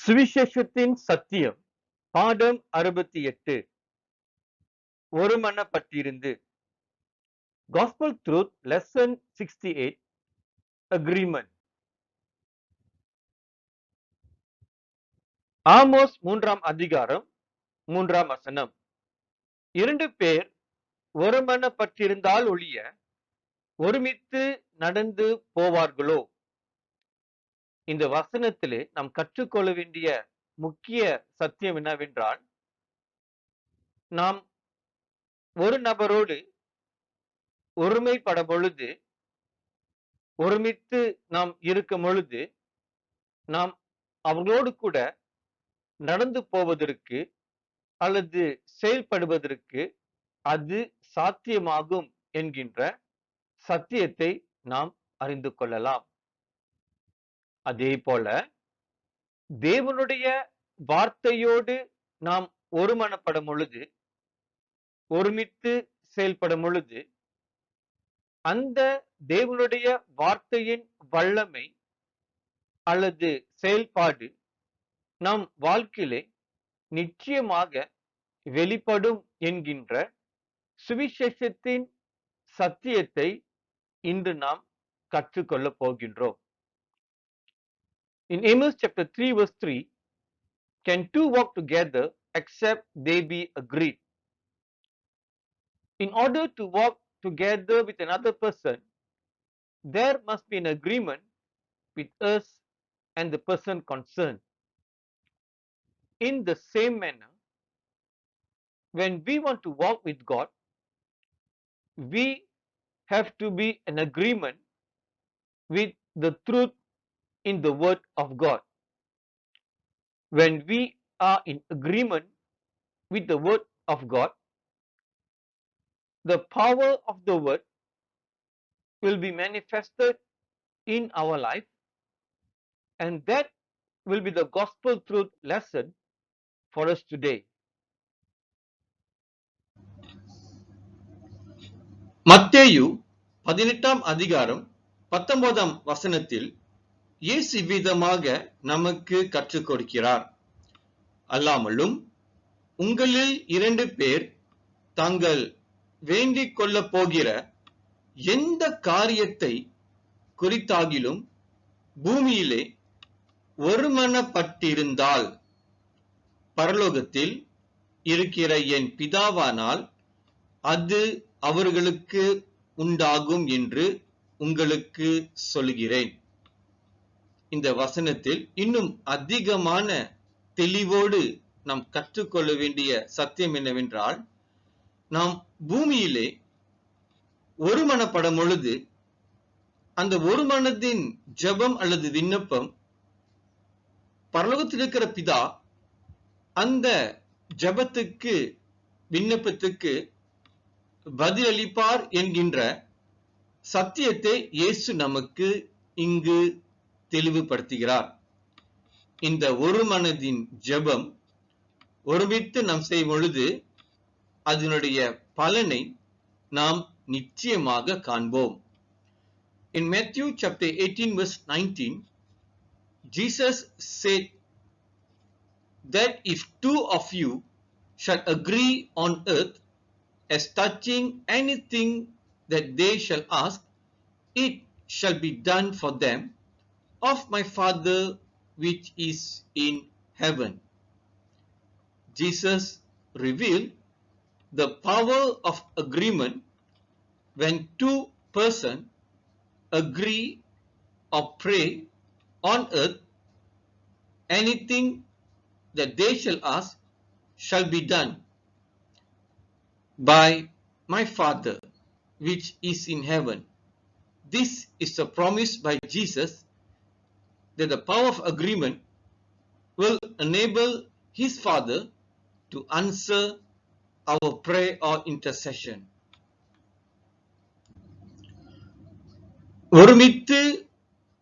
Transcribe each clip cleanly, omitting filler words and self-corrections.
சுவிசேஷத்தின் சத்தியம் பாடம் 68 ஒருமனப்பட்டிருந்து Gospel Truth Lesson 68 Agreement. Amos 3ஆம் அதிகாரம் 3ஆம் வசனம். 2 பேர் ஒருமனப்பட்டிருந்தால் ஒழிய ஒருமித்து நடந்து போவார்களோ? இந்த வசனத்திலே நாம் கற்றுக்கொள்ள வேண்டிய முக்கிய சத்தியம் என்னவென்றால், நாம் ஒரு நபரோடு ஒருமைப்படும் பொழுது, ஒருமித்து நாம் இருக்கும் பொழுது, நாம் அவர்களோடு கூட நடந்து போவதற்கு அல்லது செயல்படுவதற்கு அது சாத்தியமாகும் என்கின்ற சத்தியத்தை நாம் அறிந்து கொள்ளலாம். அதே போல தேவனுடைய வார்த்தையோடு நாம் ஒருமனப்படும் பொழுது, ஒருமித்து செயல்படும் பொழுது, அந்த தேவனுடைய வார்த்தையின் வல்லமை அல்லது செயல்பாடு நம் வாழ்க்கையிலே நிச்சயமாக வெளிப்படும் என்கின்ற சுவிசேஷத்தின் சத்தியத்தை இன்று நாம் கற்றுக்கொள்ள போகின்றோம். In Amos chapter 3 verse 3, can two walk together except they be agreed? In order to walk together with another person, there must be an agreement with us and the person concerned. In the same manner, when we want to walk with God, we have to be in agreement with the truth in the word of God. When we are in agreement with the word of God, the power of the word will be manifested in our life, and that will be the gospel truth lesson for us today. மத்தேயு 18ஆம் அதிகாரம் 19ஆம் வசனத்தில் இயேசு விதமாக நமக்கு கற்றுக் கொடுக்கிறார். அல்லாமலும் உங்களில் 2 பேர் தாங்கள் வேண்டிக் கொள்ளப் போகிற எந்த காரியத்தை குறித்தாகிலும் பூமியிலே ஒருமனப்பட்டிருந்தால் பரலோகத்தில் இருக்கிற என் பிதாவானால் அது அவர்களுக்கு உண்டாகும் என்று உங்களுக்கு சொல்கிறேன். இந்த வசனத்தில் இன்னும் அதிகமான தெளிவோடு நாம் கற்றுக்கொள்ள வேண்டிய சத்தியம் என்னவென்றால், நாம் பூமியிலே ஒருமனப்படும் பொழுது அந்த ஒரு மனதின் ஜெபம் அல்லது விண்ணப்பம் பரலோகத்தில் இருக்கிற பிதா அந்த ஜெபத்துக்கு விண்ணப்பத்துக்கு பதிலளிப்பார் என்கின்ற சத்தியத்தை இயேசு நமக்கு இங்கு தெளிவுபடுத்துகிறார். இந்த ஒரு மனதின் ஜெபம் ஒருமித்து நாம் செய்யும் பொழுது அதனுடைய பலனை நாம் நிச்சயமாக காண்போம். In Matthew chapter 18 verse 19, Jesus said that if 2 of you shall agree on earth as touching anything that they shall ask, it shall be done for them of my Father which is in heaven. Jesus revealed the power of agreement when 2 persons agree or pray on earth, anything that they shall ask shall be done by my Father which is in heaven. This is a promise by Jesus that the power of agreement will enable his Father to answer our prayer or intercession. ஒருமித்து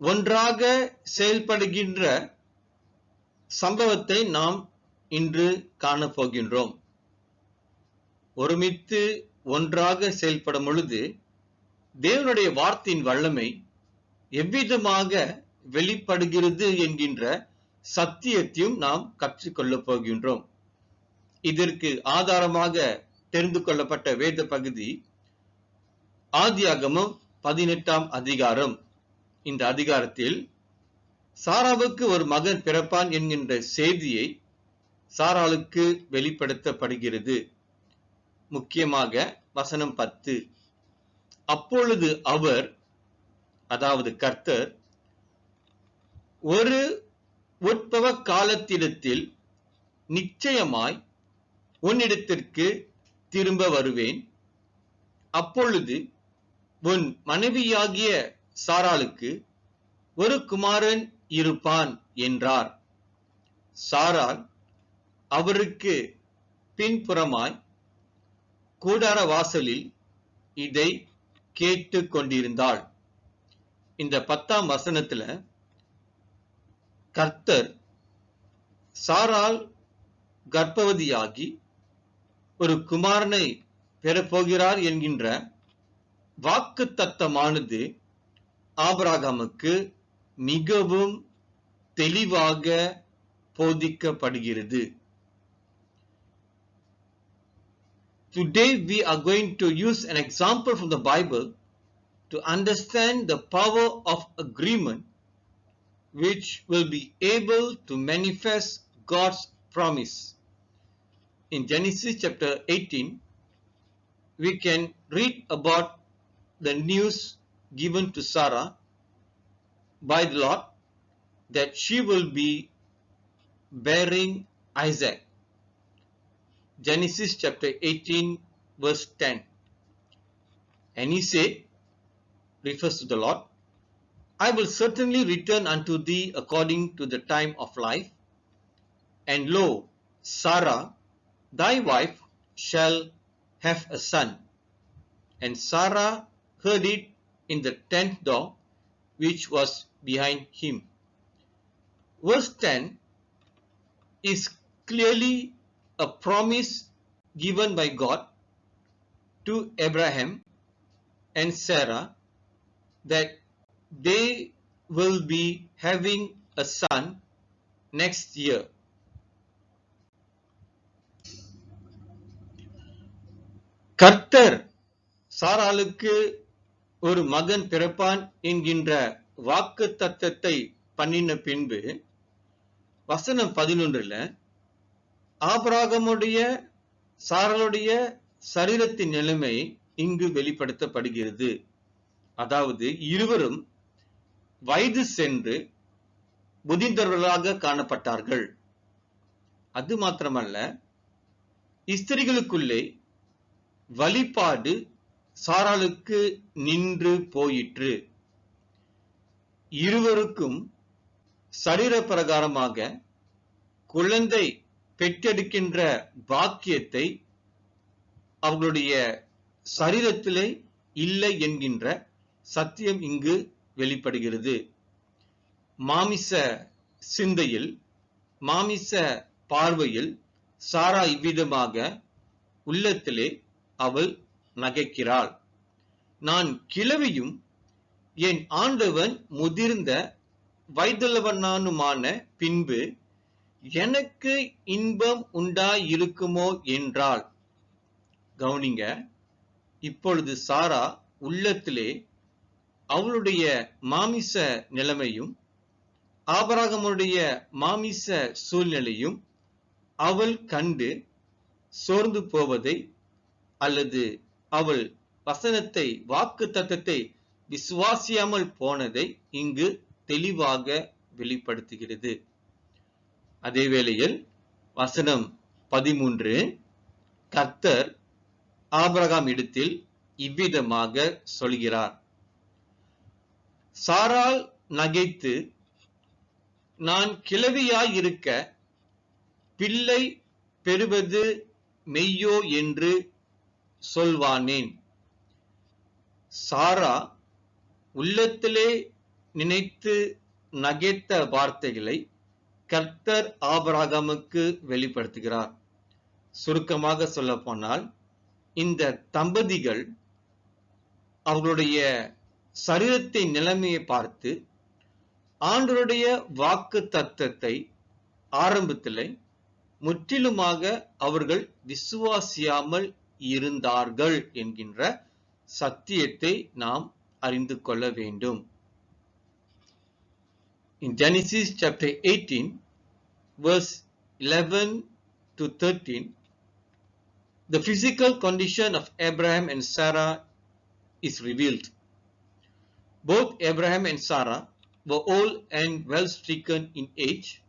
ஒன்றாக செயல்படுகின்ற சம்பவத்தை நாம் இன்று காணப்போகின்றோம். ஒருமித்து ஒன்றாக செயல்படும் பொழுது தேவனுடைய வார்த்தையின் வல்லமை எவ்விதமாக வெளிப்படுகிறது என்கின்ற சத்தியத்தையும் நாம் கற்றுக்கொள்ளப் போகின்றோம். இதற்கு ஆதாரமாக தெரிந்து கொள்ளப்பட்ட வேத பகுதி ஆதியாகமம் 18ஆம் அதிகாரம். இந்த அதிகாரத்தில் சாராவுக்கு ஒரு மகன் பிறப்பான் என்கின்ற செய்தியை சாராளுக்கு வெளிப்படுத்தப்படுகிறது. முக்கியமாக வசனம் 10. அப்பொழுது அவர், அதாவது கர்த்தர், ஒரு உற்பவ காலத்திடத்தில் நிச்சயமாய் உன்னிடத்திற்கு திரும்ப வருவேன். அப்பொழுது உன் மனைவியாகிய சாராளுக்கு ஒரு குமாரன் இருப்பான் என்றார். சாராள் அவருக்கு பின்புறமாய் கூடார வாசலில் இதை கேட்டு கொண்டிருந்தாள். இந்த 10ஆம் வசனத்துல கர்த்தர் சாராள் கர்ப்பவதியாகி ஒரு குமாரனை பெறப்போகிறார் என்கின்ற வாக்குத்தத்தமானது ஆபிரகாமுக்கு மிகவும் தெளிவாக போதிக்கப்படுகிறது. Today we are going to use an example from the Bible to understand the power of agreement, which will be able to manifest God's promise. In Genesis chapter 18, we can read about the news given to Sarah by the Lord that she will be bearing Isaac. Genesis chapter 18 verse 10. And he said, refers to the Lord, I will certainly return unto thee according to the time of life, and lo, Sarah thy wife shall have a son. And Sarah heard it in the 10th door which was behind him. Verse 10 is clearly a promise given by God to Abraham and Sarah that they will be having a son next year. கர்த்தர் சாராளுக்கு ஒரு மகன் பிறப்பான் என்கின்ற வாக்குத்தத்தத்தை பண்ணின பின்பு வசனம் 11ல ஆபிரகாமுடைய சாராளுடைய சரீரத்தின் நிலைமை இங்கு வெளிப்படுத்தப்படுகிறது. அதாவது இருவரும் வயது சென்று முதிர்ந்தவர்களாக காணப்பட்டார்கள். அது மாத்திரமல்ல, ஸ்திரீகளுக்குள்ளே வழிபாடு சாராளுக்கு நின்று போயிற்று. இருவருக்கும் சரீர பிரகாரமாக குழந்தை பெற்றெடுக்கின்ற பாக்கியத்தை அவர்களுடைய சரீரத்திலே இல்லை என்கின்ற சத்தியம் இங்கு வெளிப்படுகிறது. மாமிச சிந்தையில், மாமிச பார்வையில் சாரா இவ்விதமாக உள்ளத்திலே அவள் நகைக்கிறாள். நான் கிழவியும் என் ஆண்டவன் முதிர்ந்த வயதுள்ளவனானுமான பின்பு எனக்கு இன்பம் உண்டாயிருக்குமோ என்றாள். கவனிங்க, இப்பொழுது சாரா உள்ளத்திலே அவளுடைய மாமிச நிலைமையும் ஆபிரகாமுடைய மாமிச சூழ்நிலையும் அவள் கண்டு சோர்ந்து போவதை அல்லது அவள் வசனத்தை, வாக்கு தத்தத்தை விசுவாசியாமல் போனதை இங்கு தெளிவாக வெளிப்படுத்துகிறது. அதே வேளையில் வசனம் 13, கர்த்தர் ஆபிரகாம் இடத்தில் இவ்விதமாக சொல்கிறார். சாராள் நகைத்து, நான் கிழவியாயிருக்க பிள்ளை பெறுவது மெய்யோ என்று சொல்வானேன். சாரா உள்ளத்திலே நினைத்து நகைத்த வார்த்தைகளை கர்த்தர் ஆபிரகாமுக்கு வெளிப்படுத்துகிறார். சுருக்கமாக சொல்ல போனால், இந்த தம்பதிகள் அவர்களுடைய சரீரத்தின் நிலைமையை பார்த்து ஆண்டவருடைய வாக்கு தத்தத்தை ஆரம்பத்திலே முற்றிலுமாக அவர்கள் விசுவாசியாமல் இருந்தார்கள் என்கின்ற சத்தியத்தை நாம் அறிந்து கொள்ள வேண்டும். In Genesis chapter 18 verse 11 to 13, the physical condition of Abraham and Sarah is revealed. Both Abraham and Sarah were old and well stricken in age,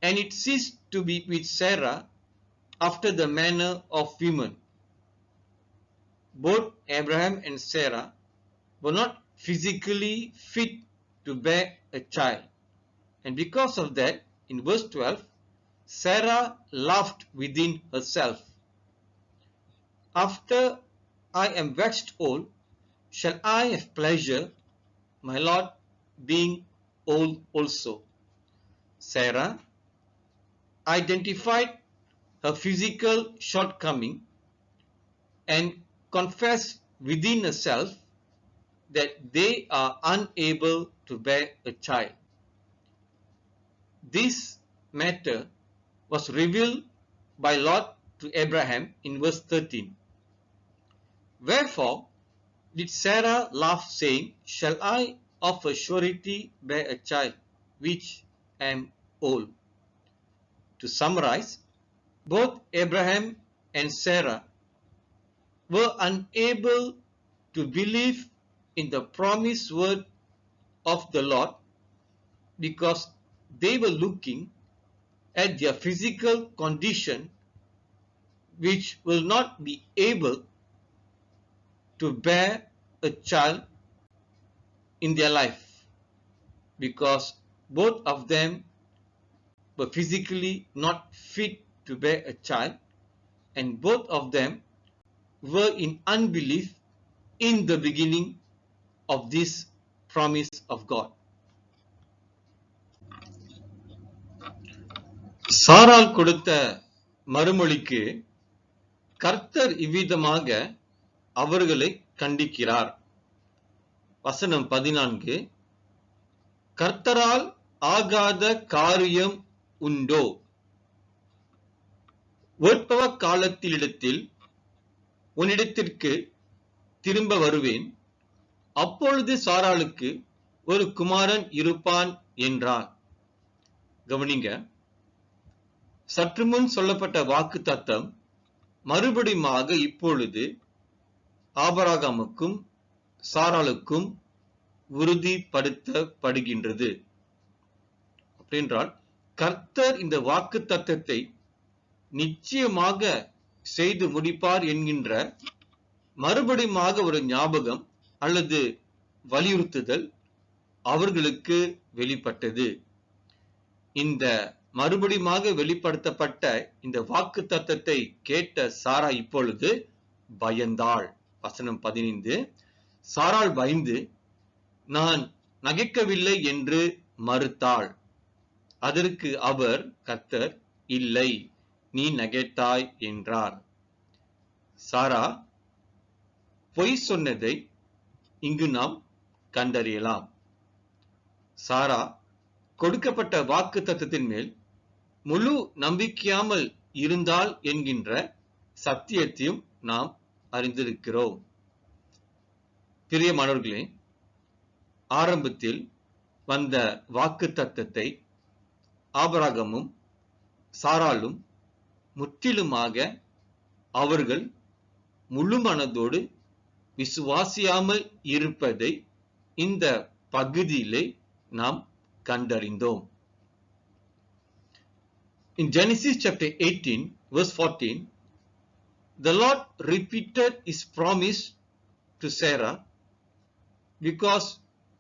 and it ceased to be with Sarah after the manner of women. Both Abraham and Sarah were not physically fit to bear a child, and because of that, in verse 12, Sarah laughed within herself. After I am waxed old, shall I have pleasure, my Lord being old also? Sarah identified her physical shortcoming and confessed within herself that they are unable to bear a child. This matter was revealed by Lot to Abraham in verse 13. Wherefore did Sarah laugh, saying, Shall I of a surety bear a child, which am old? To summarize, both Abraham and Sarah were unable to believe in the promised word of the Lord because they were looking at their physical condition, which will not be able to bear a child in their life, because both of them were physically not fit to bear a child, and both of them were in unbelief in the beginning of this promise of God. சாராள் கொடுத்த மறுமொழிக்கு கர்த்தர் இவ்விதமாக அவர்களை கண்டிக்கிறார். வசனம் 14, கர்த்தரால் ஆகாத காரியம் உண்டோ? உற்பவ காலத்திலிடத்தில் உன்னிடத்திற்கு திரும்ப வருவேன், அப்பொழுது சாராளுக்கு ஒரு குமாரன் இருப்பான் என்றார். கவனிங்க, சற்று முன் சொல்லப்பட்ட வாக்கு தத்தம் மறுபடியுமாக இப்பொழுது ஆபிரகாமுக்கும் சாராளுக்கும் உறுதிப்படுத்தப்படுகின்றது. அப்படின்றால் கர்த்தர் இந்த வாக்கு தத்தத்தை நிச்சயமாக செய்து முடிப்பார் என்கின்ற மறுபடியுமாக ஒரு ஞாபகம் அல்லது வலியுறுத்துதல் அவர்களுக்கு வெளிப்பட்டது. இந்த மறுபடியுமாக வெளிப்படுத்தப்பட்ட இந்த வாக்கு தத்தத்தை கேட்ட சாரா இப்பொழுது பயந்தாள். வசனம் 15, சாராள் பயந்து நான் நகைக்கவில்லை என்று மறுத்தாள். அதற்கு அவர் கர்த்தர் இல்லை, நீ நகைத்தாய் என்றார். சாரா பொய் சொன்னதை இங்கு நாம் கண்டறியலாம். சாரா கொடுக்கப்பட்ட வாக்கு தத்தத்தின் மேல் முழு நம்பிக்கையாமல் இருந்தால் என்கின்ற சத்தியத்தையும் நாம் அறிந்திருக்கிறோம். பிரியமானவர்களே, ஆரம்பத்தில் வந்த வாக்கு தத்தத்தை ஆபிரகாமும் சாராளும் முற்றிலுமாக அவர்கள் முழு மனதோடு விசுவாசியாமல் இருப்பதை இந்த பகுதியிலே நாம் கண்டறிந்தோம். In Genesis chapter 18 verse 14, the Lord repeated his promise to Sarah because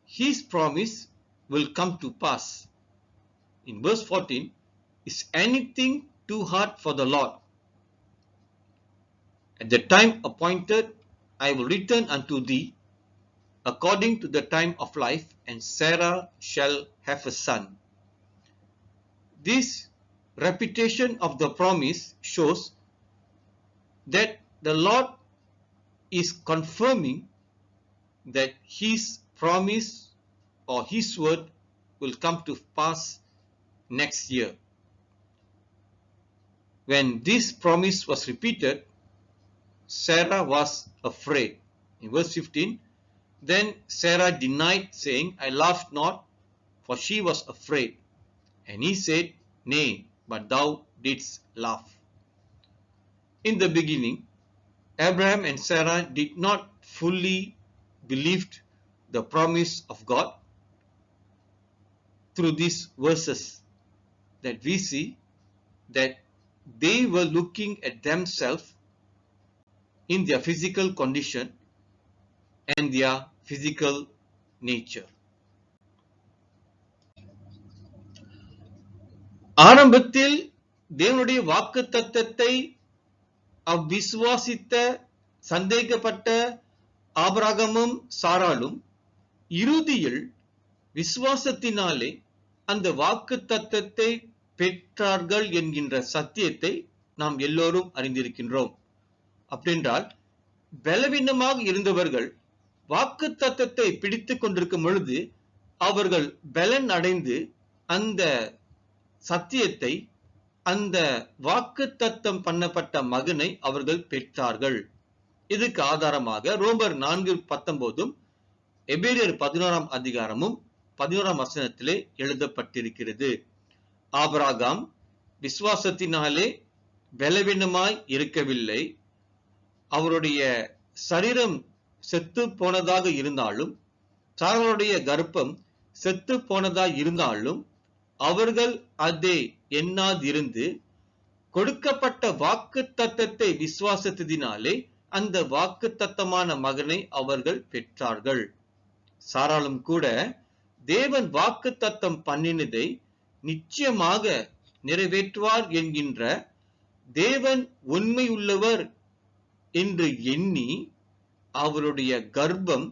his promise will come to pass. In verse 14, is anything too hard for the Lord? At the time appointed, I will return unto thee according to the time of life, and Sarah shall have a son. This repetition of the promise shows that the Lord is confirming that his promise or his word will come to pass next year. When this promise was repeated, Sarah was afraid. In verse 15, then Sarah denied, saying, I laughed not, for she was afraid. And he said, Nay, but thou didst laugh. In the beginning, Abraham and Sarah did not fully believe the promise of God. Through these verses that we see that they were looking at themselves in their physical condition and their physical nature. ஆரம்பத்தில் தேவனுடைய வாக்குத்தத்தத்தை அவ்விசுவாசித்த சந்தேகப்பட்ட ஆபிரகாமும் சாராளும் இறுதியில் விசுவாசத்தினாலே அந்த வாக்குத்தத்தத்தை பெற்றார்கள் என்கின்ற சத்தியத்தை நாம் எல்லோரும் அறிந்திருக்கின்றோம். அப்படின்றால் பலவீனமாக இருந்தவர்கள் வாக்குத்தத்தத்தை பிடித்துக் கொண்டிருக்கும் பொழுது அவர்கள் பலன் அடைந்து அந்த சத்தியத்தை, அந்த வாக்குத்தத்தம் பண்ணப்பட்ட மகனை அவர்கள் பெற்றார்கள். இதுக்கு ஆதாரமாக ரோமர் 4:19 எபிரேயர் 11 அதிகாரமும் 11 வசனத்திலே எழுதப்பட்டிருக்கிறது. ஆபிரகாம் விசுவாசத்தினாலே பலவீனமாய் இருக்கவில்லை. அவருடைய சரீரம் செத்து போனதாக இருந்தாலும், சாராளுடைய கர்ப்பம் செத்து போனதாக இருந்தாலும் அவர்கள் அதை எண்ணாதிருந்து கொடுக்கப்பட்ட வாக்குத்தத்தத்தை விசுவாசத்தினாலே அந்த வாக்குத்தத்தமான மகனை அவர்கள் பெற்றார்கள். சாராளும் கூட தேவன் வாக்குத்தத்தம் பண்ணினதை நிச்சயமாக நிறைவேற்றுவார் என்கின்ற தேவன் உண்மையுள்ளவர் என்று எண்ணி அவருடைய கர்ப்பம்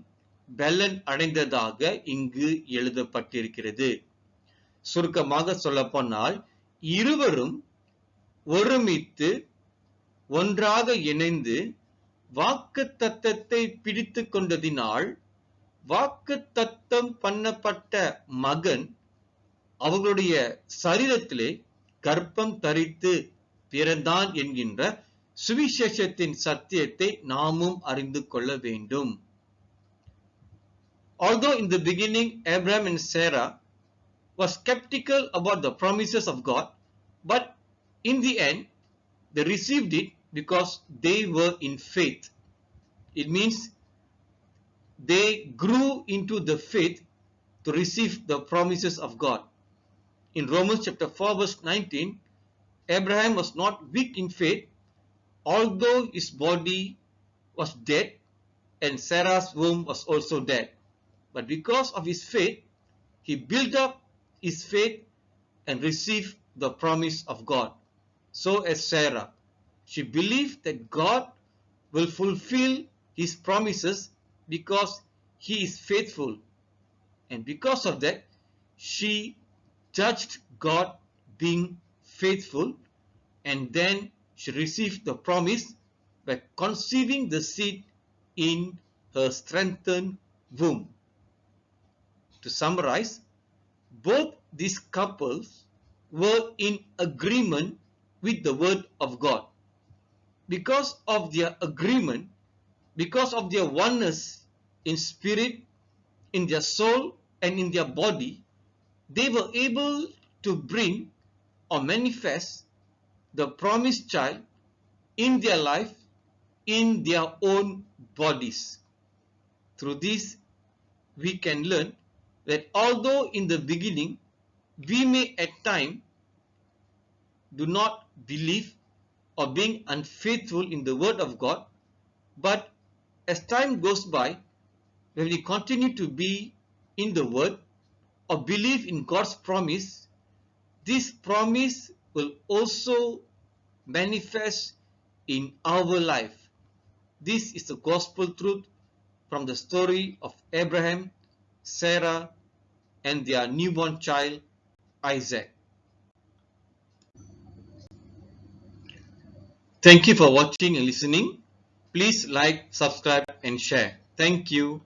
பலன் அடைந்ததாக இங்கு எழுதப்பட்டிருக்கிறது. சுருக்கமாக சொல்லப்போனால் இருவரும் ஒருமித்து ஒன்றாக இணைந்து வாக்குத்தத்தத்தை பிடித்துக் கொண்டதினால் வாக்குத்தத்தம் பண்ணப்பட்ட மகன் அவர்களுடைய சரீரத்திலே கர்ப்பம் தரித்து பிறந்தான் என்கின்ற சுவிசேஷத்தின் சத்தியத்தை நாமும் அறிந்து கொள்ள வேண்டும். Although in the beginning Abraham and Sarah were skeptical about the promises of God, but in the end they received it because they were in faith. It means they grew into the faith to receive the promises of God. In Romans chapter 4 verse 19, Abraham was not weak in faith, although his body was dead and Sarah's womb was also dead. But because of his faith, he built up his faith and received the promise of God. So as Sarah, she believed that God will fulfill his promises because he is faithful. And because of that, she judged God being faithful, and then she received the promise by conceiving the seed in her strengthened womb. To summarize, both these couples were in agreement with the word of God. Because of their agreement, because of their oneness in spirit, in their soul, and in their body, they were able to bring or manifest the promised child in their life, in their own bodies. Through this, we can learn that although in the beginning we may at times do not believe or being unfaithful in the word of God, but as time goes by, when we continue to be in the word or believe in God's promise, this promise will also manifest in our life. This is the gospel truth from the story of Abraham, Sarah, and their newborn child Isaac. Thank you for watching and listening. Please like, subscribe, and share. Thank you.